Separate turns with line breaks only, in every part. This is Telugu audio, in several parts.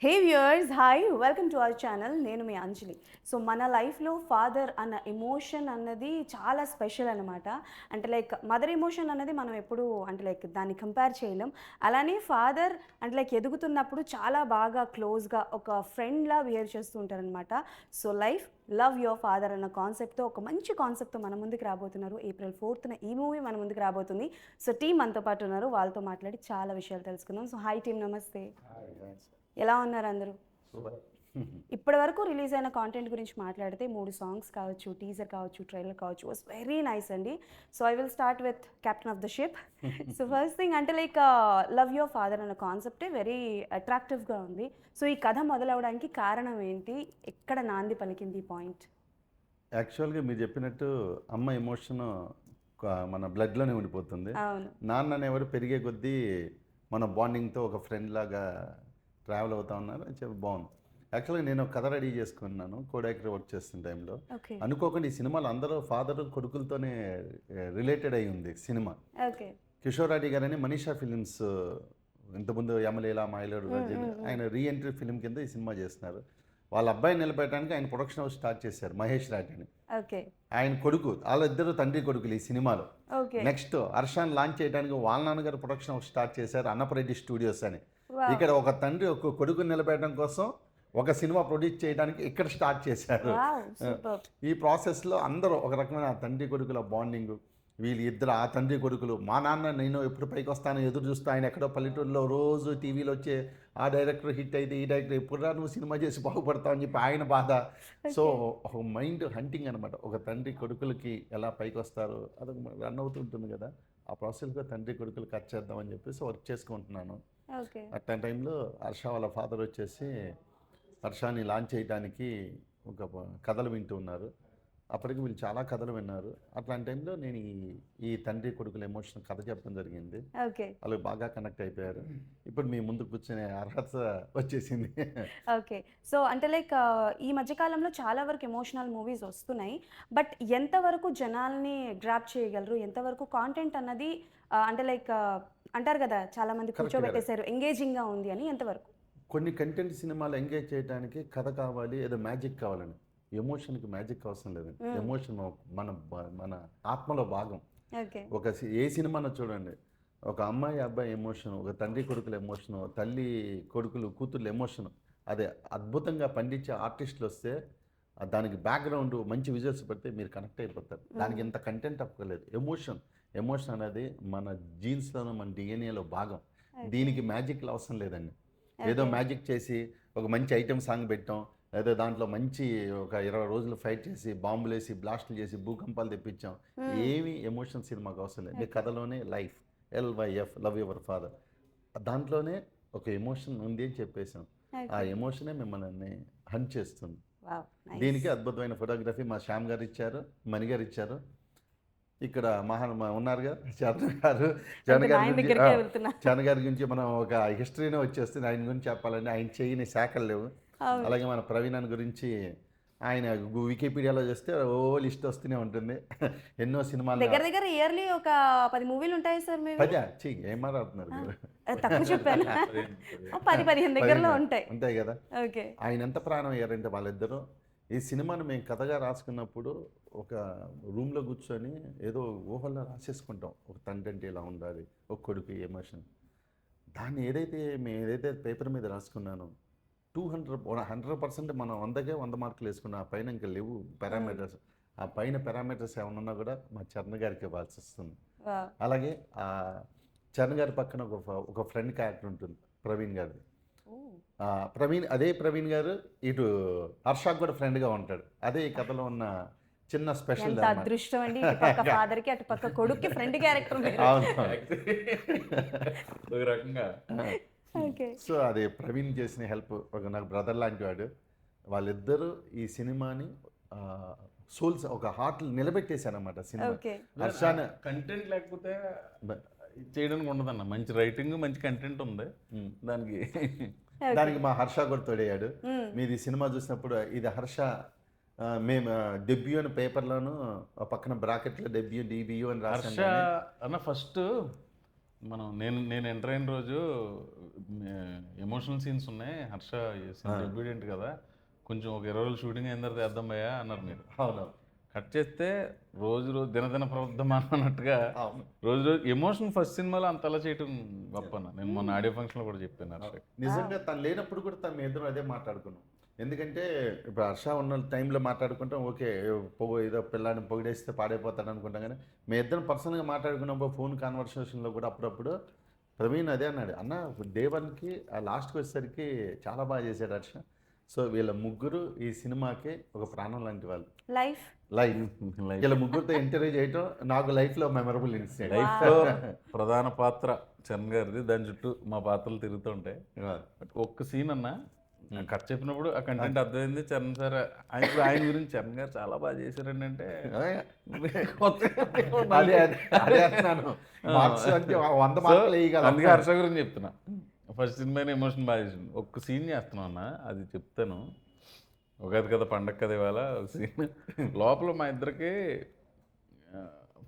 Hey viewers hi welcome to our channel నేను మీ అంజలి. సో మన లైఫ్లో ఫాదర్ అన్న ఎమోషన్ అన్నది చాలా స్పెషల్ అనమాట. అంటే లైక్ మదర్ ఎమోషన్ అన్నది మనం ఎప్పుడు అంటే లైక్ దాన్ని కంపేర్ చేయలేం. అలానే ఫాదర్ అంటే లైక్ ఎదుగుతున్నప్పుడు చాలా బాగా క్లోజ్గా ఒక ఫ్రెండ్లా బిహేవ్ చేస్తూ ఉంటారనమాట. సో లవ్ యువర్ ఫాదర్ అన్న కాన్సెప్ట్తో ఒక మంచి కాన్సెప్ట్తో మన ముందుకు రాబోతున్నారు. April 4th ఈ మూవీ మన ముందుకు రాబోతుంది. సో టీం మనతో పాటు ఉన్నారు, వాళ్ళతో మాట్లాడి చాలా విషయాలు తెలుసుకుందాం. సో హాయ్ టీం, నమస్తే. ఎలా ఉన్నారు అందరూ? ఇప్పటి వరకు రిలీజ్ అయిన కాంటెంట్ గురించి మాట్లాడితే 3 సాంగ్స్ కావచ్చు, టీజర్ కావచ్చు, ట్రైలర్ కావచ్చు, వాస్ వెరీ నైస్ అండి. So I will start with captain of the ship. So first thing అంటే లైక్ లవ్ యువర్ ఫాదర్ అన్న కాన్సెప్టే వెరీ అట్రాక్టివ్గా ఉంది. సో ఈ కథ మొదలవడానికి కారణం ఏంటి? ఎక్కడ నాంది పలికింది ఈ పాయింట్?
యాక్చువల్గా మీరు చెప్పినట్టు అమ్మ ఎమోషన్ మన బ్లడ్లోనే ఉండిపోతుంది.
అవును.
నాన్న అనేవారు పెరిగే కొద్దీ మన బాండింగ్తో ఒక ఫ్రెండ్ లాగా ట్రావెల్ అవుతా ఉన్నారు అని చెప్పి బాగుంది. యాక్చువల్గా నేను ఒక కథ రెడీ చేసుకున్నాను కోడైరెక్టర్ వర్క్ చేస్తున్న టైంలో.
ఓకే
అనుకోకుండా ఈ సినిమాలో అందరూ ఫాదర్ కొడుకులతోనే రిలేటెడ్ అయి ఉంది సినిమా.
ఓకే
కిషోర్ రెడ్డి గారని మనీషా ఫిలిమ్స్ ఇంతకుముందు యమలీల మాయలేడు రజని ఆయన రీఎంట్రీ ఫిలిం కింద ఈ సినిమా చేస్తున్నారు. వాళ్ళ అబ్బాయిని నిలబెట్టడానికి ఆయన ప్రొడక్షన్ హౌస్ స్టార్ట్ చేశారు, మహేష్ రాజ్ అని.
ఓకే
ఆయన కొడుకు, వాళ్ళిద్దరు తండ్రి కొడుకులు ఈ సినిమాలో.
ఓకే
నెక్స్ట్ హర్షాన్ లాంచ్ చేయడానికి వాళ్ళ నాన్నగారు ప్రొడక్షన్ హౌస్ స్టార్ట్ చేశారు, అన్నపరెడ్డి స్టూడియోస్ అని. ఇక్కడ ఒక తండ్రి ఒక కొడుకుని నిలబెట్టడం కోసం ఒక సినిమా ప్రొడ్యూస్ చేయడానికి ఇక్కడ స్టార్ట్ చేశారు. ఈ ప్రాసెస్లో అందరూ ఒక రకమైన తండ్రి కొడుకుల బాండింగ్, వీళ్ళు ఇద్దరు ఆ తండ్రి కొడుకులు. మా నాన్న నేను ఎప్పుడు పైకి వస్తానో ఎదురు చూస్తా, ఆయన ఎక్కడో పల్లెటూరులో రోజు టీవీలో వచ్చే ఆ డైరెక్టర్ హిట్ అయితే ఈ డైరెక్టర్ ఎప్పుడు నువ్వు సినిమా చేసి బాగుపడతావు అని చెప్పి ఆయన బాధ. సో ఒక మైండ్ హంటింగ్ అనమాట, ఒక తండ్రి కొడుకులకి ఎలా పైకి వస్తారు అది రన్ అవుతుంటుంది కదా. ఆ ప్రాసెస్గా తండ్రి కొడుకులు కట్ చేద్దామని చెప్పేసి వర్క్ చేసుకుంటున్నాను. అట్లాంటి టైంలో హర్ష వాళ్ళ ఫాదర్ వచ్చేసి హర్షాన్ని లాంచ్ చేయడానికి ఒక కథలు వింటూ ఉన్నారు. అప్పటికి వీళ్ళు చాలా కథలు విన్నారు. అట్లాంటి టైంలో నేను ఈ తండ్రి కొడుకుల ఎమోషనల్ కథ చెప్పడం జరిగింది.
ఓకే
వాళ్ళు బాగా కనెక్ట్ అయిపోయారు. ఇప్పుడు మీ ముందు కూర్చునే అర్హత వచ్చేసింది.
ఓకే సో అంటే లైక్ ఈ మధ్యకాలంలో చాలా వరకు ఎమోషనల్ మూవీస్ వస్తున్నాయి. బట్ ఎంతవరకు జనాల్ని గ్రాప్ చేయగలరు? ఎంతవరకు కాంటెంట్ అన్నది అంటే లైక్ అంటారు కదా చాలా మంది కూర్చోబెట్టేశారు ఎంగేజింగ్గా ఉంది అని, ఎంతవరకు?
కొన్ని కంటెంట్ సినిమాలు ఎంగేజ్ చేయడానికి కథ కావాలి, ఏదో మ్యాజిక్ కావాలని. ఎమోషన్కి మ్యాజిక్ అవసరం లేదండి. ఎమోషన్ మన ఆత్మలో భాగం. ఏ సినిమానో చూడండి, ఒక అమ్మాయి అబ్బాయి ఎమోషన్, ఒక తండ్రి కొడుకుల ఎమోషను, తల్లి కొడుకులు కూతుర్ల ఎమోషన్, అదే అద్భుతంగా పండించే ఆర్టిస్టులు వస్తే దానికి బ్యాక్గ్రౌండ్ మంచి విజువల్స్ పెడితే మీరు కనెక్ట్ అయిపోతారు. దానికి ఇంత కంటెంట్ అక్కర్లేదు. ఎమోషన్ అనేది మన జీన్స్లోనూ మన డిఎన్ఏలో భాగం. దీనికి మ్యాజిక్లు అవసరం లేదండి. ఏదో మ్యాజిక్ చేసి ఒక మంచి ఐటెం సాంగ్ పెట్టాం, లేదా దాంట్లో మంచి ఒక 20 రోజులు ఫైట్ చేసి బాంబులు వేసి బ్లాస్టులు చేసి భూకంపాలు తెప్పించాం, ఏమి ఎమోషన్ సినిమాకి అవసరం లేదు. కథలోనే life LYF love your father, దాంట్లోనే ఒక ఎమోషన్ ఉంది అని చెప్పేసాం. ఆ ఎమోషనే మిమ్మల్ని హంట్ చేస్తుంది. దీనికి అద్భుతమైన ఫోటోగ్రఫీ మా శ్యామ్ గారు ఇచ్చారు, మణి గారు ఇచ్చారు. ఇక్కడ ఉన్నారుగా చరణ్ గారి గురించి మనం ఒక హిస్టరీనే వచ్చేస్తుంది. ఆయన గురించి చెప్పాలంటే ఆయన చేయని శాఖలు లేవు. అలాగే మన ప్రవీణ్ గురించి ఆయన వికీపీడియాలో చేస్తే ఓ లిస్ట్ వస్తూనే ఉంటుంది. ఎన్నో సినిమాలు
దగ్గర ఇయర్లీ ఒక 10 మూవీలు ఉంటాయి సార్.
ఏం మాట్లాడుతున్నారు మీరు?
తక్కువ చెప్పాను. 10-15 దగ్గరలో
ఉంటాయి కదా. ఆయన ఎంత ప్రాణం అయ్యారంటే వాళ్ళిద్దరూ. ఈ సినిమాను మేము కథగా రాసుకున్నప్పుడు ఒక రూమ్లో కూర్చొని ఏదో ఊహల్లో రాసేసుకుంటాం, ఒక తండ్రి అంటే ఇలా ఉండాలి, ఒక కొడుకు ఎమోషన్. దాన్ని ఏదైతే పేపర్ మీద రాసుకున్నానో 100% మనం 100కే 100 మార్కులు వేసుకున్నాం. ఆ పైన ఇంకా లేవు పారామీటర్స్. ఆ పైన పారామీటర్స్ ఏమన్నా కూడా మా చరణ్ గారికి ఇవ్వాల్సి వస్తుంది. అలాగే ఆ చరణ్ గారి పక్కన ఒక ఫ్రెండ్ క్యారెక్టర్ ఉంటుంది, ప్రవీణ్ గారిది. అదే ప్రవీణ్ గారు ఇటు హర్షాకు కూడా ఫ్రెండ్గా ఉంటాడు. అదే ఈ కథలో ఉన్న చిన్న స్పెషల్.
అదృష్టం అండి, ఫాదర్ కి అటు పక్క కొడుక్కి ఫ్రెండ్ క్యారెక్టర్.
ఒక రకంగా. సో అది ప్రవీణ్ చేసిన హెల్ప్, ఒక నాకు బ్రదర్ లాంటి వాడు. వాళ్ళిద్దరూ ఈ సినిమాని సోల్స్ ఒక హార్ట్ నిలబెట్టేశారు అన్నమాట. సినిమా హర్షాన్
కంటెంట్ లేకపోతే చేయడానికి ఉండదన్న. మంచి రైటింగ్, మంచి కంటెంట్ ఉంది
దానికి మా హర్ష కూడా తోడయ్యాడు. మీది సినిమా చూసినప్పుడు ఇది హర్ష మేము డెబ్యూ అని పేపర్లోను పక్కన బ్రాకెట్లో డెబ్యూ DBU అని రాశాను
అన్న. ఫస్ట్ నేను ఎంటర్ అయిన రోజు ఎమోషనల్ సీన్స్ ఉన్నాయి, హర్ష ఒబీడియంట్ కదా, కొంచెం ఒక 20 రోజులు షూటింగ్ అయిన తర్వాత వేద్దాం భయ్యా అన్నారు మీరు.
అవును
కట్ చేస్తే రోజు దినదిన ప్రవర్ధమానం అన్నట్టుగా రోజు ఎమోషన్ ఫస్ట్ సినిమాలో అంతలా చేయటం గొప్ప అన్న. నేను మొన్న ఆడియో ఫంక్షన్లో కూడా చెప్పాను హర్ష.
నిజంగా తను లేనప్పుడు కూడా తను ఇద్దరు అదే మాట్లాడుకున్నాం. ఎందుకంటే ఇప్పుడు హర్ష ఉన్న టైంలో మాట్లాడుకుంటాం, ఓకే ఏదో పిల్లాడిని పొగిడేస్తే పాడైపోతాడు అనుకుంటాం. కానీ మీ ఇద్దరు పర్సనల్గా మాట్లాడుకున్నప్పుడు ఫోన్ కాన్వర్సేషన్లో కూడా అప్పుడప్పుడు ప్రవీణ్ అదే అన్నాడు, అన్న డే 1కి లాస్ట్కి వచ్చేసరికి చాలా బాగా చేశాడు హర్ష. సో వీళ్ళ ముగ్గురు ఈ సినిమాకి ఒక ప్రాణం లాంటి వాళ్ళు.
లైఫ్
వీళ్ళ ముగ్గురితో ఇంటర్వ్యూ చేయటం నాకు లైఫ్లో మెమరబుల్ ఇన్సిడెంట్.
లైఫ్లో ప్రధాన పాత్ర చరణ్ గారిది, దాని చుట్టూ మా పాత్రలు తిరుగుతుంటాయి. బట్ ఒక్క సీన్ అన్న కట్ చెప్పినప్పుడు ఆ కంటెంట్ అర్థమైంది. చరణ్ సార్ ఆయన గురించి చరణ్ గారు చాలా బాగా చేశారండి అంటే అందుకే హర్ష గురించి చెప్తున్నా. ఫస్ట్ సినిమా ఎమోషన్ బాగా చేసింది. ఒక్క సీన్ చేస్తున్నాం అన్న, అది చెప్తాను. ఉగాది కదా పండగ కదా ఇవాళ ఒక సీన్ లోపల మా ఇద్దరికి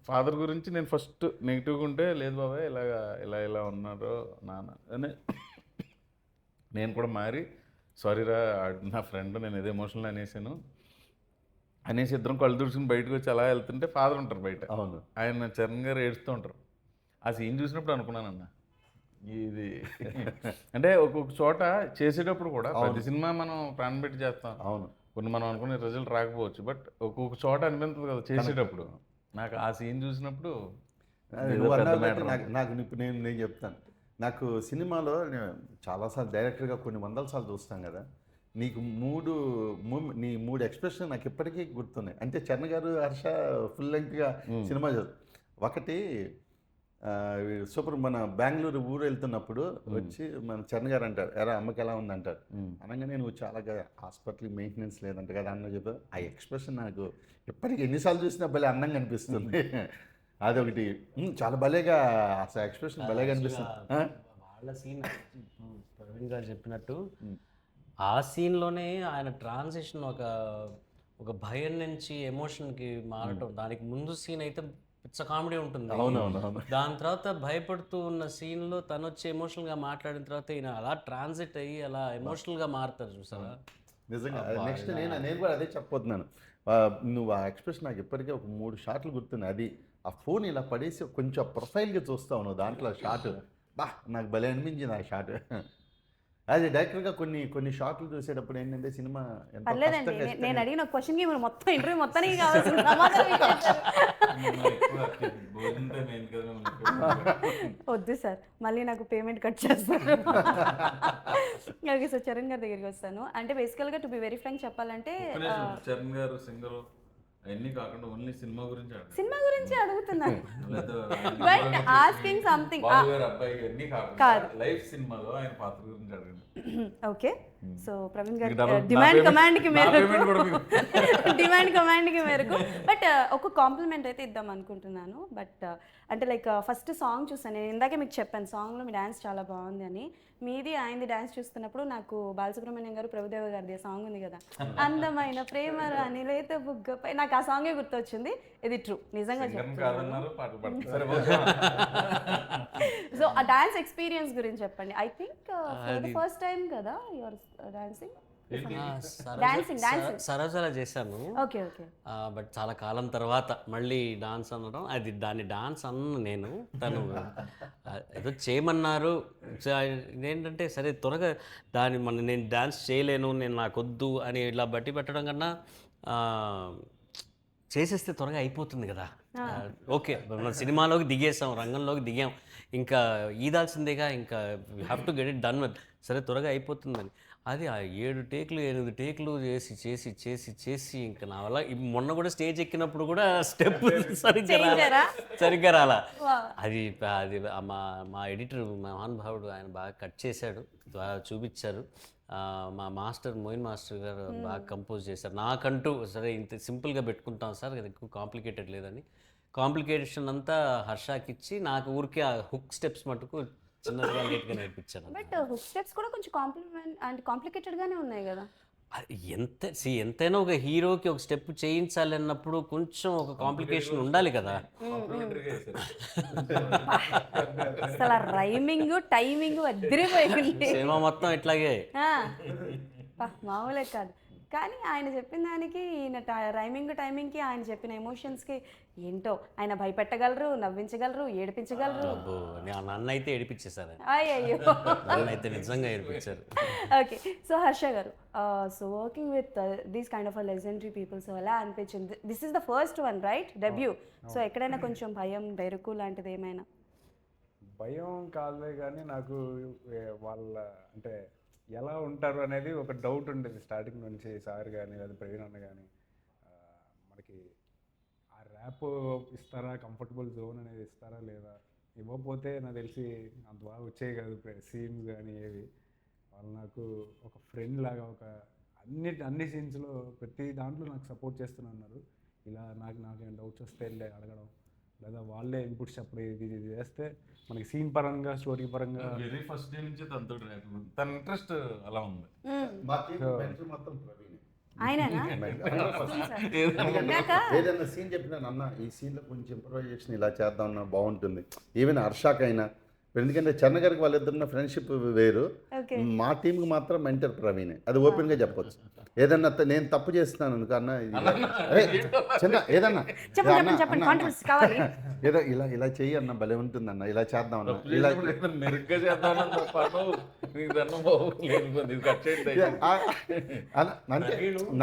ఫాదర్ గురించి నేను ఫస్ట్ నెగిటివ్గా ఉంటే, లేదు బాబాయ్ ఇలా ఉన్నారు నాన్న అని నేను కూడా మారి, సారీరా నా ఫ్రెండ్ నేను ఏదో ఎమోషనల్ అనేసి ఇద్దరం కళ్ళు తుడుచుకుని బయటకు వచ్చి అలా వెళ్తుంటే ఫాదర్ ఉంటారు బయట.
అవును
ఆయన చరణ్ గారు ఏడుస్తూ ఉంటారు. ఆ సీన్ చూసినప్పుడు అనుకున్నానన్న, ఇది అంటే ఒక్కొక్క చోట చేసేటప్పుడు కూడా ప్రతి సినిమా మనం ప్రాణం పెట్టి చేస్తాం.
అవును
కొన్ని మనం అనుకునే రిజల్ట్ రాకపోవచ్చు, బట్ ఒక్కొక్క చోట అనిపిస్తుంది కదా చేసేటప్పుడు. నాకు ఆ సీన్ చూసినప్పుడు
నాకు ఇప్పుడు నేను చెప్తాను, నాకు సినిమాలో నేను చాలాసార్లు డైరెక్టర్గా కొన్ని వందల సార్లు చూస్తాం కదా, నీకు నీ మూడు ఎక్స్ప్రెషన్ నాకు ఇప్పటికీ గుర్తున్నాయి. అంటే చరణ్ గారు హర్ష ఫుల్ లెంగ్త్గా సినిమా ఒకటి సూపర్ మన బెంగళూరు ఊరు వెళ్తున్నప్పుడు వచ్చి మన చరణ్ గారు అంటారు, ఎరా అమ్మకి ఎలా ఉంది అంటారు. అనగానే నువ్వు చాలా హాస్పిటల్ మెయింటెనెన్స్ లేదంట కదా అన్న చెప్పారు. ఆ ఎక్స్ప్రెషన్ నాకు ఎప్పటికీ ఎన్నిసార్లు చూసినా భలే అందంగా అనిపిస్తుంది. అదొకటి చాలా భలేగా అసలు ఎక్స్ప్రెషన్ భలేగా అనిపిస్తుంది.
వాళ్ళ సీన్ ప్రవీణ్ గారు చెప్పినట్టు ఆ సీన్లోనే ఆయన ట్రాన్సిషన్ ఒక భయం నుంచి ఎమోషన్కి మారటం. దానికి ముందు సీన్ అయితే పిచ్చ కామెడీ ఉంటుంది.
అవునవును.
దాని తర్వాత భయపడుతూ ఉన్న సీన్లో తను వచ్చి ఎమోషనల్గా మాట్లాడిన తర్వాత ఈయన అలా ట్రాన్సిట్ అయ్యి అలా ఎమోషనల్గా మారుతారు చూసారా.
నిజంగా నెక్స్ట్ నేను కూడా అదే చెప్పబోతున్నాను. నువ్వు ఆ ఎక్స్ప్రెషన్ నాకు ఇప్పటికే ఒక 3 షాట్లు గుర్తున్నాయి. అది ఆ ఫోన్ ఇలా పడేసి కొంచెం ప్రొఫైల్గా చూస్తావు నువ్వు దాంట్లో షాట్, నాకు భలే అనిపించింది ఆ షాట్. అది డైరెక్టర్గా కొన్ని షాట్లు చూసేటప్పుడు ఏంటంటే సినిమా
పర్లేదండి, నేను అడిగిన క్వశ్చన్కి మీరు మొత్తం ఇంటర్వ్యూ మొత్తానికి కావాల్సిన సమాధానం వద్దు సార్, మళ్ళీ నాకు పేమెంట్ కట్ చేస్తారు. ఓకే సార్, చరణ్ గారి దగ్గరికి వస్తాను. అంటే బేసికల్గా టు బి వెరీ ఫ్రాంక్ చెప్పాలంటే
చరణ్ గారు సింగర్ అవన్నీ కాకుండా ఓన్లీ సినిమా గురించి
అడుగుతున్నాను. బట్ ఆస్కింగ్ సంథింగ్
అబ్బాయి కాదు, లైఫ్ సినిమాలో ఆయన పాత్ర గురించి అడగండి.
ఓకే, సో ప్రవీణ్ గారి డిమాండ్ కమాండ్కి మేరకు బట్ ఒక కాంప్లిమెంట్ అయితే ఇద్దాం అనుకుంటున్నాను. బట్ అంటే లైక్ ఫస్ట్ సాంగ్ చూసాను నేను, ఇందాకే మీకు చెప్పాను సాంగ్లో మీ డ్యాన్స్ చాలా బాగుంది అని. మీది ఆయనది డ్యాన్స్ చూస్తున్నప్పుడు నాకు బాలసుబ్రహ్మణ్యం గారు ప్రభుదేవ గారిది సాంగ్ ఉంది కదా, అందమైన ప్రేమ రాని లేత బుగ్గపై, నాకు ఆ సాంగే గుర్తొచ్చింది. ఇది ట్రూ, నిజంగా చెప్తున్నాను. సో ఆ డాన్స్ ఎక్స్పీరియన్స్ గురించి చెప్పండి. ఐ థింక్ ఫస్ట్ టైం కదా యువర్ డాన్సింగ్?
సరోజాలో చేశాను.
Okay okay.
బట్ చాలా కాలం తర్వాత మళ్ళీ డాన్స్ అనడం, అది దాన్ని డాన్స్ అన్న నేను, తను ఏదో చేయమన్నారు. ఏంటంటే సరే త్వరగా నేను డాన్స్ చేయలేను, నాకొద్దు అని ఇలా బట్టి పెట్టడం కన్నా చేసేస్తే త్వరగా అయిపోతుంది కదా. ఓకే, మన సినిమాలోకి దిగేసాం, రంగంలోకి దిగాం, ఇంకా ఈదాల్సిందేగా, ఇంకా you have to get it done with, సరే త్వరగా అయిపోతుందని. అది ఆ 7 టేకులు 8 టేకులు చేసి ఇంకా నా వల్ల మొన్న కూడా స్టేజ్ ఎక్కినప్పుడు కూడా స్టెప్ సరిగ్గా రాలా. అది మా ఎడిటర్ మహానుభావుడు ఆయన బాగా కట్ చేశాడు, బాగా చూపించారు. మా మాస్టర్ మోయిన్ మాస్టర్ గారు బాగా కంపోజ్ చేశారు. నాకంటూ సరే ఇంత సింపుల్గా పెట్టుకుంటాం సార్, అది ఎక్కువ కాంప్లికేటెడ్ లేదని కాంప్లికేషన్ అంతా హర్షాకి ఇచ్చి, నాకు ఊరికే ఆ హుక్ స్టెప్స్ మటుకు చిన్నగా లేట్గా నేర్పించాను.
బట్ హుక్ స్టెప్స్ కూడా కొంచెం కాంప్లికేటెడ్ గానే ఉన్నాయి కదా.
ఎంతైనా ఒక హీరోకి ఒక స్టెప్ చేయించాలి అన్నప్పుడు కొంచెం ఒక కాంప్లికేషన్ ఉండాలి కదా.
అసలు రైమింగ్ టైమింగ్ అదిరిపోయింది.
సినిమా మొత్తం ఇట్లాగే.
మామూలే కాదు. కానీ ఆయన చెప్పిన దానికి ఈయన టైమింగ్కి ఆయన చెప్పిన ఎమోషన్స్కి ఏంటో ఆయన భయపెట్టగలరు, నవ్వించగలరు, ఏడిపించగలరు.
అబ్బో, నన్ను అయితే ఏడిపించేశారు.
అయ్యో,
నన్ను అయితే నిజంగా ఏడిపించారు.
ఓకే. సో హర్ష గారు, so working with these kind of legendary people, so ఎలా అనిపించింది? This is the first one right, debut. So ఎక్కడైనా కొంచెం భయం, బెరుకు లాంటిది ఏమైనా?
భయం కాదులే కానీ నాకు వాళ్ళ అంటే ఎలా ఉంటారు అనేది ఒక డౌట్ ఉండేది స్టార్టింగ్ నుంచి. సార్ కానీ లేదా ప్రవీణ్ అన్న కానీ మనకి ఆ ర్యాప్ ఇస్తారా, కంఫర్టబుల్ జోన్ అనేది ఇస్తారా లేదా, ఇవ్వకపోతే నాకు తెలిసి అంత బాగా వచ్చేవి కాదు సీన్స్ కానీ ఏవి. వాళ్ళు నాకు ఒక ఫ్రెండ్ లాగా ఒక అన్ని సీన్స్లో ప్రతి దాంట్లో నాకు సపోర్ట్ చేస్తున్నారు. ఇలా నాకేం డౌట్స్ వస్తే వెళ్ళి అడగడం, లేదా వాళ్ళే ఇన్పుట్స్ చెప్పడం, ఇది చేస్తే మనకి సీన్ పరంగా స్టోరీ పరంగా
వెరీ ఫస్ట్ డే నుంచి తనతో తన ఇంట్రెస్ట్ అలా ఉంది.
మొత్తం ప్రవీణ్.
ఆయననా?
ఏదైనా సీన్ చెప్పినా అన్న ఈ సీన్లో కొంచెం ఇంప్రూవైజేషన్ ఇలా చేద్దాం అన్న బాగుంటుంది. ఈవెన్ హర్షాకైనా, ఎందుకంటే చరణ్ గారికి వాళ్ళిద్దరున్న ఫ్రెండ్షిప్ వేరు, మా టీంకి మాత్రం మెంటర్ ప్రవీణే. అది ఓపెన్గా చెప్పొచ్చు. ఏదన్నా నేను తప్పు చేస్తున్నాను అనుకో అన్న, చిన్న ఏదన్నా ఏదో ఇలా చెయ్యి అన్న, భలే ఉంటుంది అన్న, ఇలా చేద్దాం అన్న, ఇలా
మెరుగ్గా చేద్దాం
అంటే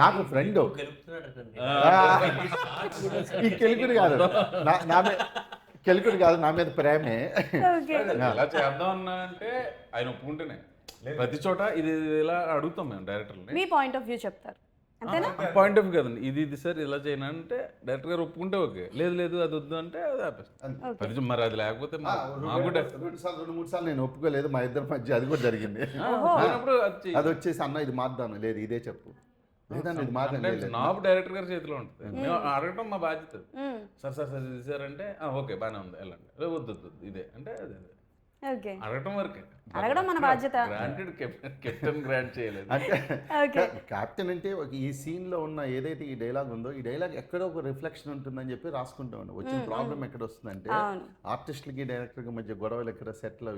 నాకు ఫ్రెండ్ ఈ కెలుకుడు కాదు కెలుకుడు కాదు, నా మీద ప్రేమే.
ఎలా చేద్దాం అన్నా అంటే ఆయన ఒప్పుకుంటేనే ప్రతి చోట ఇది ఇలా అడుగుతాం మేము డైరెక్టర్ని.
మీ పాయింట్ ఆఫ్ వ్యూ చెప్తారు అంతేనా?
పాయింట్ ఆఫ్ వ్యూ కదండి, ఇది సార్ ఇలా చేయను అంటే డైరెక్టర్ గారు ఒప్పుకుంటే ఓకే, లేదు అది వద్దు అంటే అది ఆపేస్తాం. మరి అది లేకపోతే
రెండు మూడు సార్లు నేను ఒప్పుకోలేదు, మా ఇద్దరి మధ్య అది కూడా జరిగింది. అది వచ్చేసి అన్న ఇది మారుదాను, లేదు ఇదే చెప్పు, లేదండి ఇది మారుదాను.
నాకు డైరెక్టర్ గారి చేతిలో ఉంటుంది, మేము అడగటం మా బాధ్యత. సార్ ఇది సార్ అంటే ఓకే బాగానే ఉంది వెళ్ళండి, వద్దు ఇదే అంటే అదే అడగటం వరకే,
అడగడం మన బాధ్యత.
గ్రాంటెడ్ కెప్టెన్ గ్రాంట్ చేయలేదు.
అంటే కెప్టెన్ అంటే ఈ సీన్ లో ఉన్న ఏదైతే ఈ డైలాగ్ ఉందో, ఈ డైలాగ్ ఎక్కడో ఒక రిఫ్లెక్షన్ ఉంటుందని చెప్పి రాసుకుంటా ఉన్నాం. వచ్చిన ప్రాబ్లం ఎక్కడ వస్తుందంటే ఆర్టిస్టులకి డైరెక్టర్కి మధ్య గొడవలు ఎక్కడ, సెట్లో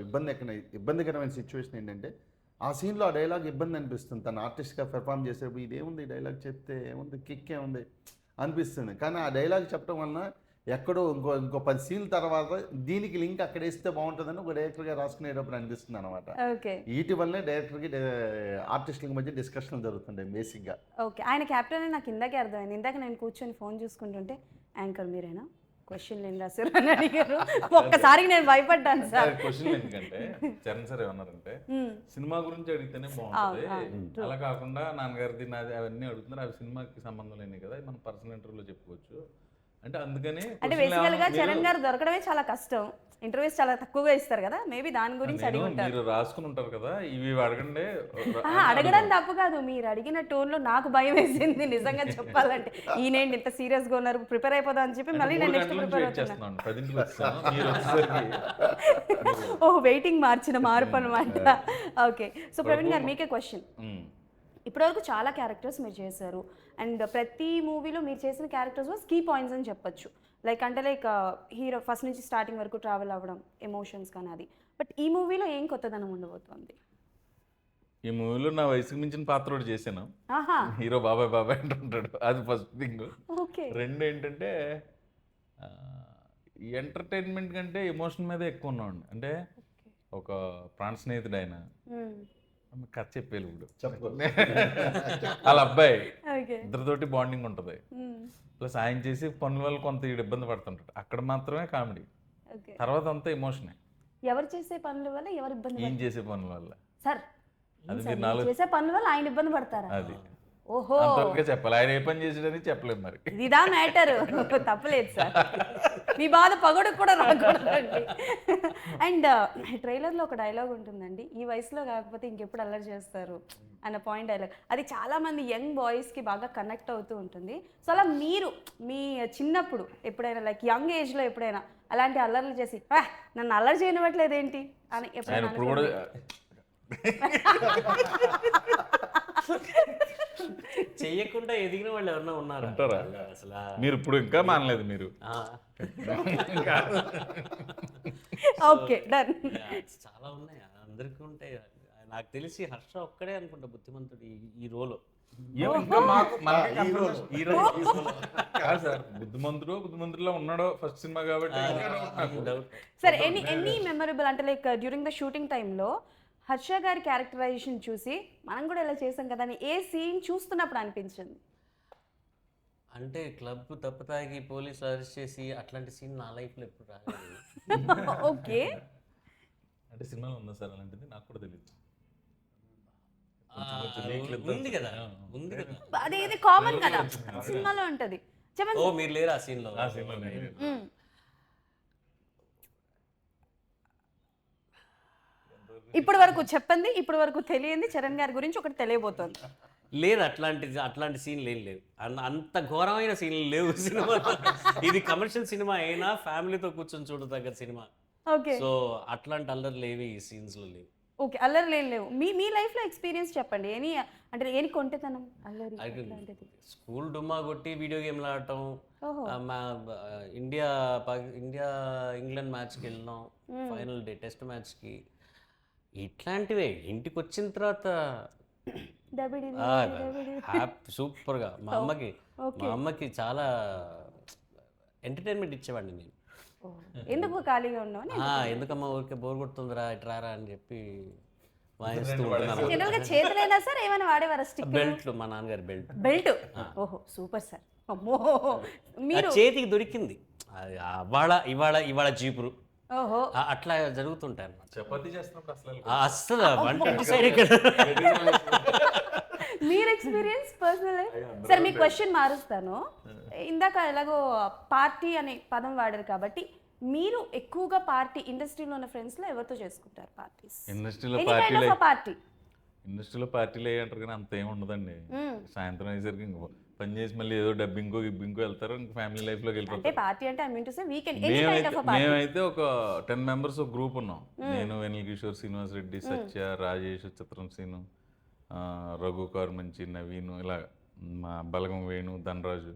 ఇబ్బందికరమైన సిచ్యువేషన్ ఏంటంటే ఆ సీన్లో ఆ డైలాగ్ ఇబ్బంది అనిపిస్తుంది. తను ఆర్టిస్ట్గా పెర్ఫామ్ చేసేప్పుడు ఇదేముంది ఈ డైలాగ్ చెప్తే ఏముంది, కిక్ ఏముంది అనిపిస్తుంది. కానీ ఆ డైలాగ్ చెప్పడం వలన ఎక్కడో ఇంకో 10 సీన్ల తర్వాత దీనికి లింక్ అక్కడ వేస్తే బాగుంటుందని ఒక డైరెక్టర్గా రాసుకునేటప్పుడు అనిపిస్తుంది అనమాట. వీటి వల్లే డైరెక్టర్కి ఆర్టిస్టులకి మధ్య డిస్కషన్లు జరుగుతుంటాయి బేసిక్గా.
ఓకే, ఆయన క్యాప్టెన్ నాకు ఇందాకే అర్థమైంది. ఇందాక నేను కూర్చొని ఫోన్ చూసుకుంటుంటే యాంకర్ మీరేనా, క్వశ్చన్లు ఏం రాశారు అని అడిగారు. ఒక్కసారి నేను భయపడ్డాను సార్.
క్వశ్చన్ ఎందుకంటే చరణ్ సార్ ఏమన్నారంటే సినిమా గురించి అడిగితేనే బాగుంటుంది, అలా కాకుండా నాన్నగారిది నాది అవన్నీ అడుగుతున్నారు, అవి సినిమాకి సంబంధం లేని కదా, మనం పర్సనల్ ఇంటర్వ్యూలో చెప్పుకోవచ్చు అంటే. అందుకని
అంటే బేసికల్ గా చరణ్ గారు దొరకడమే చాలా కష్టం, ఇంటర్వ్యూస్ చాలా తక్కువగా ఇస్తారు కదా, మేబీ దాని గురించి అడిగి ఉంటారు.
మీరు రాసుకుని ఉంటారు కదా, ఇవి అడగండి.
అడగడం తప్పు కాదు, మీరు అడిగిన టోన్ లో నాకు భయం వేసింది నిజంగా చెప్పాలంటే. ఈయనేంటి ఇంత సీరియస్ గా ఉన్నారు, ప్రిపేర్ అయిపోదాం అని చెప్పి మళ్ళీ నేను నెక్స్ట్ ప్రిపేర్ అవుతున్నాను. ఓ వెయిటింగ్ మార్చిన మార్పు అనమాట. ఓకే, సో ప్రవీణ్ గారు మీకే క్వశ్చన్. ఇప్పటివరకు చాలా క్యారెక్టర్స్ మీరు చేశారు, అండ్ ప్రతి మూవీలో మీరు చేసిన క్యారెక్టర్స్ వాస్ కీ పాయింట్స్ అని చెప్పొచ్చు. లైక్ హీరో ఫస్ట్ నుంచి స్టార్టింగ్ వరకు ట్రావెల్ అవ్వడం, ఎమోషన్స్ కానీ అది. బట్ ఈ మూవీలో ఏం కొత్తదనం ఉండబోతుంది?
ఈ మూవీలో నా వయసుకు మించిన పాత్ర ఒకటి చేశాను, హీరో బాబాయ్ అంటుంటాడు, అది ఫస్ట్ థింగ్. రెండు ఏంటంటే ఎంటర్టైన్మెంట్ కంటే ఎమోషన్ మీద ఎక్కువ ఉన్నామండి. అంటే ఒక ప్రాణ స్నేహితుడు ఆయన, కథ చెప్పేది ఇప్పుడు వాళ్ళ అబ్బాయి, ఇద్దరితోటి బాండింగ్ ఉంటుంది. ప్లస్ ఆయన చేసి పనుల వల్ల కొంత ఇబ్బంది పడుతుంటాడు, అక్కడ మాత్రమే కామెడీ, తర్వాత అంతా ఎమోషనే.
ఎవరు చేసే పనుల వల్ల ఎవరు ఇబ్బంది?
ఏం చేసే పనుల వల్ల
సార్, చేసే పనుల వల్ల ఆయన ఇబ్బంది పడతారా?
అది
ఓహో,
అంతవరకే చెప్పాలి, ఆయన ఏ పని చేసాడని చెప్పలేదు మరి.
ఇదా మ్యాటర్, తప్పలేదు సార్, మీ బాధ పగొడకు కూడా రాకూడదండి. అండ్ ట్రైలర్లో ఒక డైలాగ్ ఉంటుందండి, ఈ వయసులో కాకపోతే ఇంకెప్పుడు అల్లరి చేస్తారు అన్న పాయింట్ డైలాగ్. అది చాలామంది యంగ్ బాయ్స్కి బాగా కనెక్ట్ అవుతూ ఉంటుంది. సో అలా మీరు మీ చిన్నప్పుడు ఎప్పుడైనా లైక్ యంగ్ ఏజ్లో ఎప్పుడైనా అలాంటి అల్లర్లు చేసి నన్ను అల్లరి చేయనివ్వట్లేదు ఏంటి అని ఎప్పుడైనా
చెయ్యకుండా ఎదిగిన వాళ్ళు ఎవరన్నా ఉన్నారా
ఉంటారా?
అసలు
మీరు ఇప్పుడు ఇంకా మానలేదు మీరు.
Okay done.
చాలా ఉన్నాయి, అందరికీ ఉంటాయి. నాకు తెలిసి హర్ష ఒక్కడే అనుకుంటా బుద్ధిమంతుడు ఈ రోలో.
ఇంకా మాకు మనకే confirmation. ఈ రోజు కాదు సార్, బుద్ధిమంతుడిలో ఉన్నాడో ఫస్ట్ సినిమా కాబట్టి ఇంకా doubt నాకు.
డౌట్.
సరే ఎనీ మెమరబుల్ అంటే లైక్ డ్యూరింగ్ ద షూటింగ్ టైంలో హర్ష గారి క్యారెక్టరైజేషన్ చూసి మనం కూడా ఇలా చేసాం కదా అని ఏ సీన్ చూస్తున్నప్పుడు అనిపించింది?
అంటే క్లబ్ తప్పు తాగి పోలీసులు అరెస్ట్ చేసి అట్లాంటి సీన్ నా లైఫ్లో ఎప్పుడు రాలేదు.
ఓకే.
అంటే సినిమాలో ఉందా సార్ అలాంటిది? నాకు కూడా తెలియదు.
ఉంది కదా, ఉంది కదా.
అది ఇది కామన్ కదా సినిమాలో ఉంటది. చెప్పండి.
ఓ మీరు లేరు ఆ సీన్లో?
ఆ సినిమా
మ్మ్. ఇప్పటి వరకు చెప్పండి, ఇప్పటి వరకు తెలియంది చరణ్ గారి గురించి ఒకటి తెలియబోతోంది.
లేదు, అట్లాంటి సీన్లు ఏం లేవు. అంత ఘోరమైన సీన్లు లేవు సినిమాలో. ఇది కమర్షియల్ సినిమా అయినా ఫ్యామిలీతో కూర్చొని చూడదగ్గ సినిమా.
ఓకే.
సో అట్లాంటి అల్లరి లేవి ఈ సీన్స్లో లేవు.
ఓకే, అల్లరి లేవు. మీ లైఫ్లో ఎక్స్పీరియన్స్ చెప్పండి. అంటే ఏని కొంటేతనం అల్లరి అట్లాంటిది?
స్కూల్ డుమ్మా కొట్టి వీడియో గేమ్లు ఆడటం,
ఓహో.
ఇండియా ఇంగ్లాండ్ మ్యాచ్కి వెళ్ళినాం, ఫైనల్ డే టెస్ట్ మ్యాచ్కి. ఇట్లాంటివే. ఇంటికి వచ్చిన తర్వాత
దబిడి
సూపర్గా మా అమ్మకి చాలా ఎంటర్టైన్మెంట్ ఇచ్చేవాడిని నేను.
ఎందుకు ఖాళీగా ఉన్నావు?
ఎందుకమ్మా ఊరికే బోర్ కొడుతుందిరా ఇట్రారా అని చెప్పి వాయిస్తూ ఉంటున్నాను.
జనరల్ గా చేతులైనా సార్ ఏమైనా వాడేవారా? స్టిక్
బెల్ట్లు, మా నాన్నగారి
బెల్ట్. ఓహో సూపర్ సార్. అమ్మో మీరు
చేతికి దొరికింది. అది ఇవాళ జీపురు.
ఓహో
అట్లా జరుగుతుంటాయి అన్నమాట.
చపాతీ చేస్తున్నప్పుడు అసలు
అస్సలు వంట సైడ్ ఇక్కడ.
మీరు ఎక్స్పీరియన్స్ పర్సనల్. సరే మీ క్వశ్చన్ మారుస్తాను. ఇందాక ఎలాగో పార్టీ అనే పదం వాడారు కాబట్టి మీరు ఎక్కువగా పార్టీ ఇండస్ట్రీలో ఉన్న ఫ్రెండ్స్ లో ఎవరితో చేసుకుంటారు పార్టీస్?
ఇండస్ట్రీలో పార్టీలు అంటారు కానీ అంత ఏమి ఉండదండి. సాయంత్రం అయ్యేసరికి ఇంకో పని చేసి మళ్ళీ ఏదో డబ్బింకో గిబ్బింకో వెళ్తారు, ఇంకా ఫ్యామిలీ లైఫ్ లోకి వెళ్ళిపోతారు.
పార్టీ అంటే I mean to say weekend.
మేమైతే ఒక 10 మెంబర్స్ ఒక గ్రూప్ ఉన్నాం. నేను, వెనిల్ కిషోర్, శ్రీనివాస్ రెడ్డి, సత్య, రాజేష్, చిత్రం సీను, రఘు కార్మంచి, నవీను, ఇలా మా బలగం వేణు, ధనరాజు.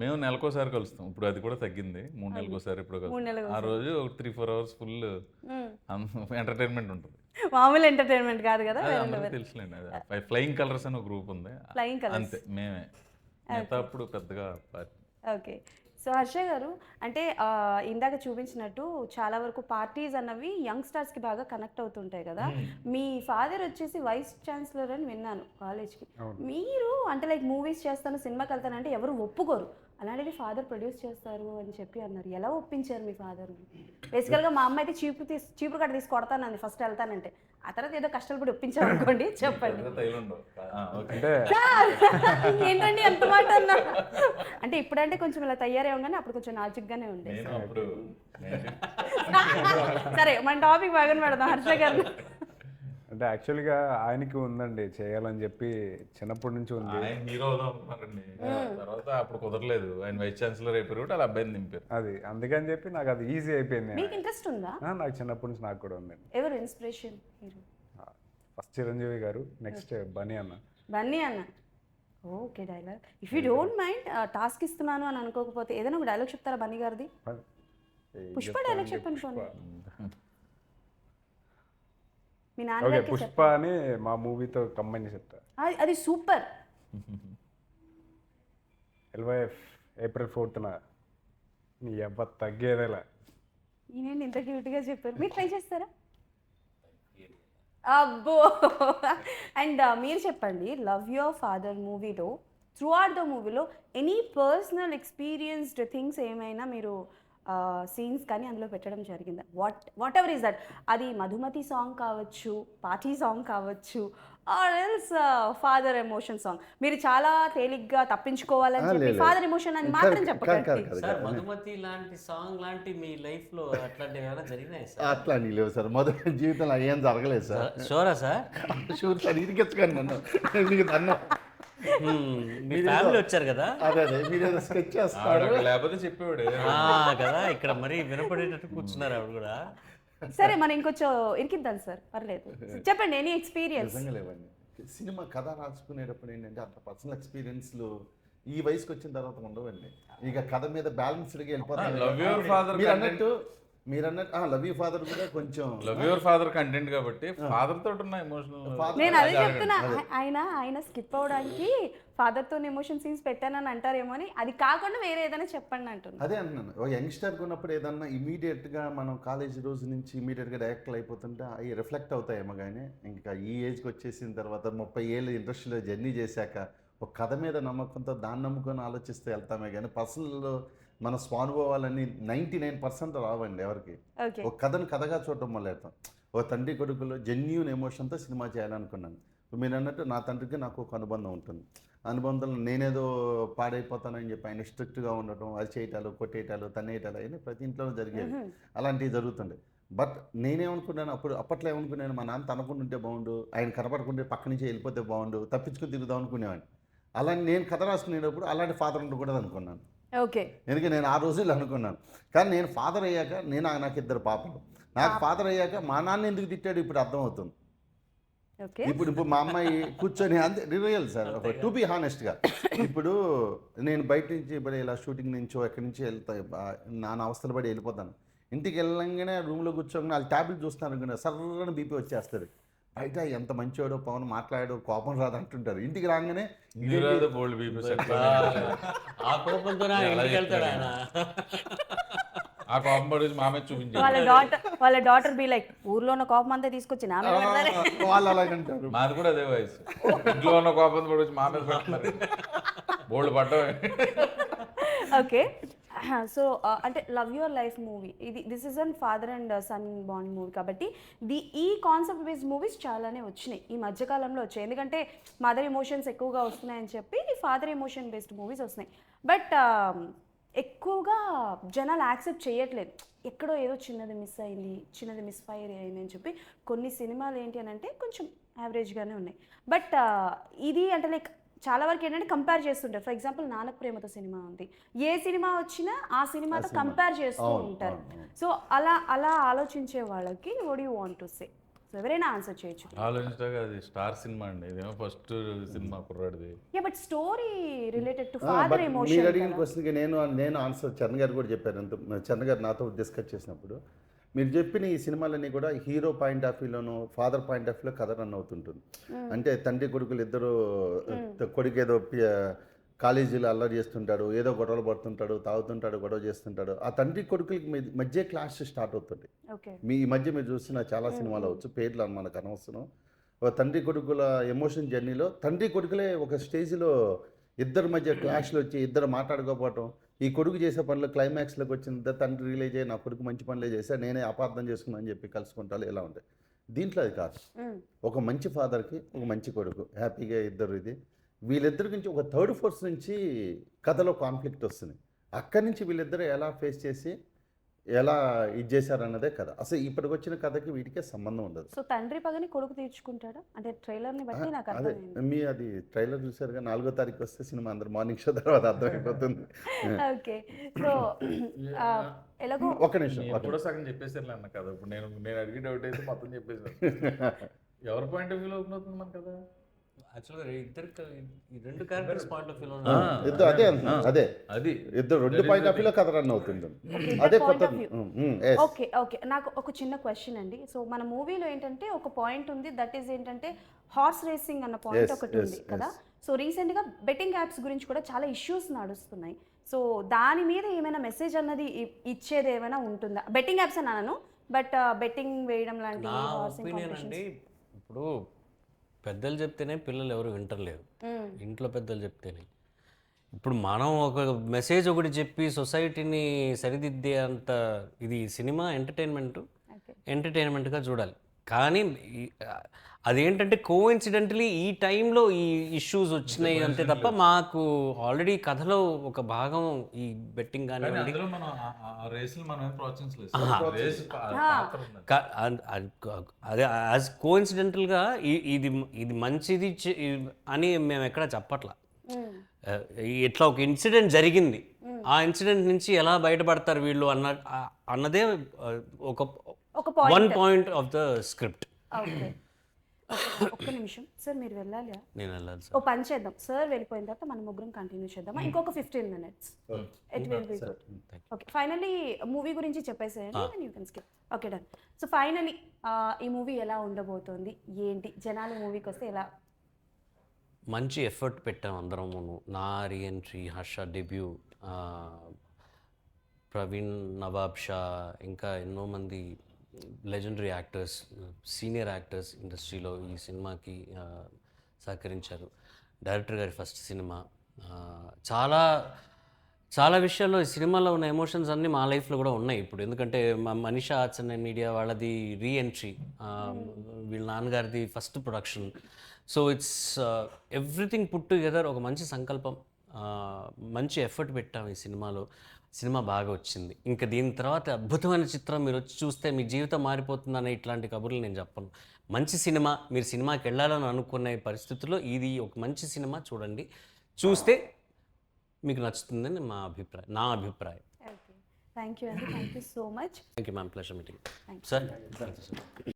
మేము నెలకోసారి కలుస్తాం. ఇప్పుడు అది కూడా తగ్గింది, 3 నెలలకోసారి ఇప్పుడు కలుస్తాం. ఆ రోజు 3-4 అవర్స్ ఫుల్ ఎంటర్టైన్మెంట్ ఉంటుంది.
మామూలు ఎంటర్టైన్మెంట్ కాదు కదా.
తెలుసులేండి, అది ఫ్లయింగ్ కలర్స్ అని ఒక గ్రూప్ ఉంది, అంతే మేమే. మిగతా అప్పుడు పెద్దగా పార్టీ.
ఓకే. సో హర్ష గారు అంటే ఇందాక చూపించినట్టు చాలా వరకు పార్టీస్ అన్నవి యంగ్స్టర్స్కి బాగా కనెక్ట్ అవుతుంటాయి కదా. మీ ఫాదర్ వచ్చేసి వైస్ ఛాన్సలర్ అని విన్నాను కాలేజ్కి. మీరు అంటే లైక్ మూవీస్ చేస్తాను, సినిమాకి వెళ్తానంటే ఎవరు ఒప్పుకోరు. అలాంటిది ఫాదర్ ప్రొడ్యూస్ చేస్తారు అని చెప్పి అన్నారు. ఎలా ఒప్పించారు మీ ఫాదర్? బేసికల్గా మా అమ్మ అయితే చీపురు కట్ట తీసి కొడతానంది ఫస్ట్ వెళ్తానంటే. ఆ తర్వాత ఏదో కష్టాలు పడి ఒప్పించారు అనుకోండి. చెప్పండి.
అంటే
ఏంటండి ఎంత మాట అన్నా? అంటే ఇప్పుడంటే కొంచెం ఇలా తయారయ్యాం కానీ అప్పుడు కొంచెం నాజుగ్గానే ఉండేది. సరే మన టాపిక్ బాగానే పెడదాం హర్ష గారు.
అంటే యాక్చువల్గా ఆయనకి ఉందండి చేయాలని చెప్పి, చిన్నప్పటి నుంచి ఉంది.
హీరో తర్వాత అప్పుడు కుదరలేదు, ఆయన వైస్ ఛాన్సలర్ అయిపోయారు, అలా అబ్బాయిని దింపారు.
అది అందుకని చెప్పి నాకు అది ఈజీ అయిపోయింది.
మీకు ఇంట్రెస్ట్ ఉందా?
నాకు చిన్నప్పటి నుంచి నాకు కూడా ఉందండి.
ఎవరు ఇన్స్పిరేషన్?
ఫస్ట్ చిరంజీవి గారు, నెక్స్ట్ బన్నీ అన్న.
Okay. Dialogue if you don't mind task ఇస్తున్నాను అని అనుకోకపోతే ఏదైనా ఒక డైలాగ్ చెప్తారా బన్నీ గారిది? పుష్ప డైలాగ్ చెప్పండి పోనీ. మీ నాన్నగారికి
పుష్ప అని మా మూవీతో కంబైన్ చెప్తా.
అది సూపర్.
LYF April 4th నీ అబ్బ తగ్గేదేలా.
ఈయనండి ఇంత క్యూట్గా చెప్పారు. మీరు ట్రై చేస్తారా? అబ్బో. అండ్ మీరు చెప్పండి, లవ్ యువర్ ఫాదర్ మూవీలో త్రూ అవుట్ ద మూవీలో ఎనీ పర్సనల్ ఎక్స్పీరియన్స్డ్ థింగ్స్ ఏమైనా మీరు సీన్స్ కానీ అందులో పెట్టడం జరిగిందా? What ever is that. అది మధుమతి సాంగ్ కావచ్చు, పార్టీ సాంగ్ కావచ్చు, or else father emotion song. మీరు చాలా తేలిగ్గా తప్పించుకోవాలని చెప్పి ఫాదర్ ఎమోషన్ అని మాత్రం చెప్పకండి
సార్. మధుమతి లాంటి సాంగ్ లాంటి మీ లైఫ్ లో అట్లాంటివి ఏమైనా జరిగినాయి సార్?
అట్లా అని లేవు సార్, మొదటి జీవితంలో ఏం జరగలేదు సార్.
షూరా సార్?
Sure sir. ఇరికెచ్చుకోండి నన్ను, మీకు దన్నం.
మీ ఫ్యామిలీ వచ్చారు కదా,
అదే మీరు ఏదో స్కెచ్ చేస్తారు
లేకపోతే చెప్పేవాడు
కదా. ఇక్కడ మరి వినపడేటట్టు కూర్చున్నారు ఆవిడ కూడా.
సరే మనం ఇంకొంచెం ఇరికిద్దాం సార్, పర్లేదు. చెప్పండి ఎనీ ఎక్స్పీరియన్స్.
సినిమా కథ రాసుకునేటప్పుడు ఏంటంటే అంత పర్సనల్ ఎక్స్పీరియన్స్లు ఈ వయసుకి వచ్చిన తర్వాత ఉండవండి. ఇక కథ మీద బ్యాలెన్స్డ్గా వెళ్ళిపోతాం.
లవ్ యువర్ ఫాదర్
మీరు అన్నట్టు లవ్ యూ ఫాదర్ కూడా కొంచెం
లవ్ యువర్ ఫాదర్ కంటెంట్ కాబట్టి ఫాదర్ తోటి ఉన్న ఎమోషనల్.
నేను అదే చెప్తున్నా, ఆయన స్కిప్ అవడానికి ఫాదర్తో ఎమోషన్ సీన్స్ పెట్టానని అంటారేమో అని, అది కాకుండా వేరే ఏదైనా చెప్పండి అంటున్నా.
అదే అంటున్నాను, ఒక యంగ్స్టర్గా ఉన్నప్పుడు ఏదన్నా ఇమీడియట్గా మనం కాలేజ్ రోజు నుంచి ఇమీడియట్గా డైరెక్ట్లు అయిపోతుంటే అవి రిఫ్లెక్ట్ అవుతాయేమో. కానీ ఇంకా ఈ ఏజ్కి వచ్చేసిన తర్వాత 30 ఏళ్ళు ఇండస్ట్రీలో జర్నీ చేశాక ఒక కథ మీద నమ్మకంతో దాన్ని నమ్ముకొని ఆలోచిస్తే వెళ్తామే కానీ పర్సనల్ మన స్వానుభవాలన్నీ 99% రావండి ఎవరికి. ఒక కథను కథగా చూడటం మొదలెడతాం. ఒక తండ్రి కొడుకులో జెన్యూన్ ఎమోషన్తో సినిమా చేయాలనుకున్నాను. మీరు అన్నట్టు నా తండ్రికి నాకు ఒక అనుబంధం ఉంటుంది. అనుబంధంలో నేనేదో పాడైపోతానని చెప్పి ఆయన స్ట్రిక్ట్గా ఉండటం, అది చేయటాలు, కొట్టేయటాలు, తన్నేయటాలు అవన్నీ ప్రతి ఇంట్లోనూ జరిగేవి. అలాంటివి జరుగుతుండే. బట్ నేనేమనుకున్నాను అప్పట్లో ఏమనుకున్నాను, మా నాన్న తనకుంటుంటే బాగుండు, ఆయన కనపడకుంటే పక్క నుంచి వెళ్ళిపోతే బాగుండు, తప్పించుకుని తిరుగుదాం అనుకునేవాడిని. అలాంటి నేను కథ రాసుకునేటప్పుడు అలాంటి ఫాదర్ ఉండకూడదు అనుకున్నాను.
ఓకే,
ఎందుకంటే నేను ఆ రోజుల్లో అనుకున్నాను. కానీ నేను ఫాదర్ అయ్యాక నాకు 2 పాపలు. నాకు ఫాదర్ అయ్యాక మా నాన్న ఎందుకు తిట్టాడు ఇప్పుడు అర్థమవుతుంది. ఇప్పుడు మా అమ్మాయి కూర్చొని అంతే రియల్ సార్, టు బి హానెస్ట్గా. ఇప్పుడు నేను బయట నుంచి ఇప్పుడు ఇలా షూటింగ్ నుంచో ఎక్కడి నుంచి వెళ్తా నాన్న అవస్థలు పడి వెళ్ళిపోతాను. ఇంటికి వెళ్ళంగానే రూమ్లో కూర్చోగానే వాళ్ళు ట్యాబ్లెట్ చూస్తున్నారు అనుకున్నా సర్రని బీపీ వచ్చేస్తుంది. బయట ఎంత మంచివాడో పవన్ మాట్లాడాడో కోపం రాదు అంటుంటారు. ఇంటికి రాగానే
ఆ కోపంతో
ఆ కోపం పడి మామే చూపించారు.
వాళ్ళ డాటర్ బి లైక్ ఊర్లో ఉన్న కోపం అంతా తీసుకొచ్చి నా మీద పెడతారే.
వాళ్ళు అలాగంటారు.
మాది కూడా అదే వయసు. ఇంట్లో ఉన్న కోపం పడి వచ్చి మామే పెడతారు. బోల్డ్ పడ్డం.
ఓకే, సో అంటే love your life movie, this is an father and sun bond movie కాబట్టి ఈ కాన్సెప్ట్ బేస్డ్ మూవీస్ చాలానే వచ్చినాయి ఈ మధ్యకాలంలో వచ్చాయి. ఎందుకంటే మదర్ ఎమోషన్స్ ఎక్కువగా వస్తున్నాయని చెప్పి ఫాదర్ ఎమోషన్ బేస్డ్ మూవీస్ వస్తున్నాయి. బట్ ఎక్కువగా జనాలు యాక్సెప్ట్ చేయట్లేదు. ఎక్కడో ఏదో చిన్నది మిస్ అయింది, చిన్నది మిస్ఫైర్ అయింది అని చెప్పి కొన్ని సినిమాలు ఏంటి అని అంటే కొంచెం యావరేజ్గానే ఉన్నాయి. బట్ ఇది అంటే లైక్ చాలా వరకు ఏంటంటే కంపేర్ చేస్తుంటారు. For example Nannaku Prematho cinema ఉంది, ఏ సినిమా వచ్చినా ఆ సినిమాతో కంపేర్ చేస్తూ ఉంటారు. సో అలా ఆలోచించే వాళ్ళకి what you want to say? So ఎవరైనా ఆన్సర్ చేయొచ్చు.
ఆలోచించగా అది స్టార్ సినిమా అండి, ఇదేమో ఫస్ట్ సినిమా కుర్రాడిది.
Yeah, but story related to father emotion.
మీరు అడిగిన క్వశ్చన్కి నేను ఆన్సర్ చరణ్ గారు కూడా చెప్పారు. చరణ్ గారు నాతో డిస్కస్ చేసినప్పుడు మీరు చెప్పిన ఈ సినిమాలన్నీ కూడా హీరో పాయింట్ ఆఫ్ వ్యూలోను ఫాదర్ పాయింట్ ఆఫ్ వ్యూలో కథ రన్ అవుతుంటుంది. అంటే తండ్రి కొడుకులు ఇద్దరు, కొడుకు ఏదో కాలేజీలో అల్లరి చేస్తుంటాడు, ఏదో గొడవలు పడుతుంటాడు, తాగుతుంటాడు, గొడవ చేస్తుంటాడు. ఆ తండ్రి కొడుకులకి మధ్య క్లాష్ స్టార్ట్ అవుతుంది. ఈ మధ్య మీరు చూసిన చాలా సినిమాలు అవచ్చు, పేర్లు మనకు అనవసరం. ఒక తండ్రి కొడుకుల ఎమోషన్ జర్నీలో తండ్రి కొడుకులే ఒక స్టేజ్లో ఇద్దరి మధ్య క్లాష్లు వచ్చి ఇద్దరు మాట్లాడుకోకపోవటం, ఈ కొడుకు చేసే పనులు క్లైమాక్స్లోకి వచ్చిన తండ్రి రిలీజ్ అయ్యి నా కొడుకు మంచి పనులే చేశా, నేనే అపార్థం చేసుకున్నాను అని చెప్పి కలుసుకుంటారు. ఇలా ఉంటాయి. దీంట్లో అది కాదు. ఒక మంచి ఫాదర్కి ఒక మంచి కొడుకు హ్యాపీగా ఇద్దరు, ఇది వీళ్ళిద్దరి నుంచి ఒక థర్డ్ ఫోర్స్ నుంచి కథలో కాన్ఫ్లిక్ట్ వస్తుంది. అక్కడి నుంచి వీళ్ళిద్దరూ ఎలా ఫేస్ చేసి ఎలా ఇది చేశారన్నదే కథ. అసలు ఇప్పటికి వచ్చిన కథకి వీటికే సంబంధం ఉండదు.
సో తండ్రి పగని కొడుకు తీర్చుకుంటాడా అంటే ట్రైలర్ని బట్టి నాకు అర్థమైంది.
మీ అది ట్రైలర్ చూసారుగా, 4వ తారీఖు వస్తే సినిమా అందరు మార్నింగ్ షో తర్వాత అర్థమైపోతుంది.
ఓకే, సో ఎలాగో
ఒక నిమిషం
ఎప్పుడో సగం చెప్పేసారు అన్న కదా. ఇప్పుడు నేను అడిగి డౌట్ అయితే మొత్తం చెప్పేసాను. ఎవరి పాయింట్ ఆఫ్ వ్యూలో ఓపెన్ అవుతుంది మన కదా.
యాక్చువల్గా రెండు క్యారెక్టర్స్ పాయింట్ ఆఫ్ వ్యూలో
అదే అది ఇద్దరు 2 పాయింట్ ఆఫ్ వ్యూలో కథ రన్ అవుతుంది. అదే కొత్త.
ఓకే ఓకే, నాకు ఒక చిన్న క్వశ్చన్ అండి. సో మన మూవీలో ఏంటంటే ఒక పాయింట్ ఉంది, దట్ ఈస్ ఏంటంటే హార్స్ రేసింగ్ అన్న పాయింట్ ఒకటి ఉంది కదా. సో రీసెంట్గా బెట్టింగ్ యాప్స్ గురించి కూడా చాలా ఇష్యూస్ నడుస్తున్నాయి. సో దాని మీద ఏమైనా మెసేజ్ అన్నది ఇచ్చేది ఏమైనా ఉంటుందా? బెట్టింగ్ యాప్స్ అన్నాను, బట్ బెట్టింగ్ వేయడం లాంటి
అండి. ఇప్పుడు పెద్దలు చెప్తేనే పిల్లలు ఎవరు వింటలేరు, ఇంట్లో పెద్దలు చెప్తేనే. ఇప్పుడు మనం ఒక మెసేజ్ ఒకటి చెప్పి సొసైటీని సరిదిద్దే అంత ఇది సినిమా ఎంటర్టైన్మెంట్గా చూడాలి. కానీ అదేంటంటే కోఇన్సిడెంటలీ ఈ టైంలో ఈ ఇష్యూస్ వచ్చినాయి అంతే తప్ప మాకు ఆల్రెడీ కథలో ఒక భాగం ఈ బెట్టింగ్ కానివ్వండి, అదే యాజ్ కోఇన్సిడెంటల్గా ఇది మంచిది అని మేము ఎక్కడ చెప్పట్లా. ఇట్లా ఒక ఇన్సిడెంట్ జరిగింది, ఆ ఇన్సిడెంట్ నుంచి ఎలా బయటపడతారు వీళ్ళు అన్నదే ఒక 1 పాయింట్ ఆఫ్ ద స్క్రిప్ట్.
ఒక్క నిమిషం సార్, మీరు వెళ్ళాలి.
నేను వెళ్ళాలి
ఓ
సార్.
పని చేద్దాం, సార్ వెళ్ళిపోయిన తర్వాత మనం ముగ్గురం కంటిన్యూ చేద్దామా? ఇంకొక 15 minutes. It will be good. Okay, finally movie గురించి చెప్పేసేయండి, then you can skip. Okay, done. So finally ఈ మూవీ ఎలా ఉండబోతోంది, ఏంటి, జనాలు మూవీకి వస్తే ఎలా?
మంచి ఎఫర్ట్ పెట్టాం అందరము. నా రీఎంట్రీ, హర్ష డెబ్యూ, ప్రవీణ్ నవాబ్ షా, ఇంకా ఎన్నో మంది లెజెండరీ యాక్టర్స్, సీనియర్ యాక్టర్స్ ఇండస్ట్రీలో ఈ సినిమాకి సహకరించారు. డైరెక్టర్ గారి ఫస్ట్ సినిమా. చాలా చాలా విషయాల్లో ఈ సినిమాలో ఉన్న ఎమోషన్స్ అన్నీ మా లైఫ్లో కూడా ఉన్నాయి ఇప్పుడు. ఎందుకంటే మా మనీషా ఆర్ట్స్ అండ్ మీడియా వాళ్ళది రీఎంట్రీ, వీళ్ళ నాన్నగారిది first production. So it's everything put together, ఒక మంచి సంకల్పం, మంచి ఎఫర్ట్ పెట్టాం ఈ సినిమాలో. సినిమా బాగా వచ్చింది. ఇంకా దీని తర్వాత అద్భుతమైన చిత్రం మీరు వచ్చి చూస్తే మీ జీవితం మారిపోతుందనే ఇట్లాంటి కబుర్లు నేను చెప్పను. మంచి సినిమా, మీరు సినిమాకి వెళ్ళాలని అనుకునే పరిస్థితుల్లో ఇది ఒక మంచి సినిమా. చూడండి, చూస్తే మీకు నచ్చుతుందని నా అభిప్రాయం.
ఓకే, థ్యాంక్ యూ అండి, thank you so much.
Thank you ma'am, pleasure meeting
Thank
sir.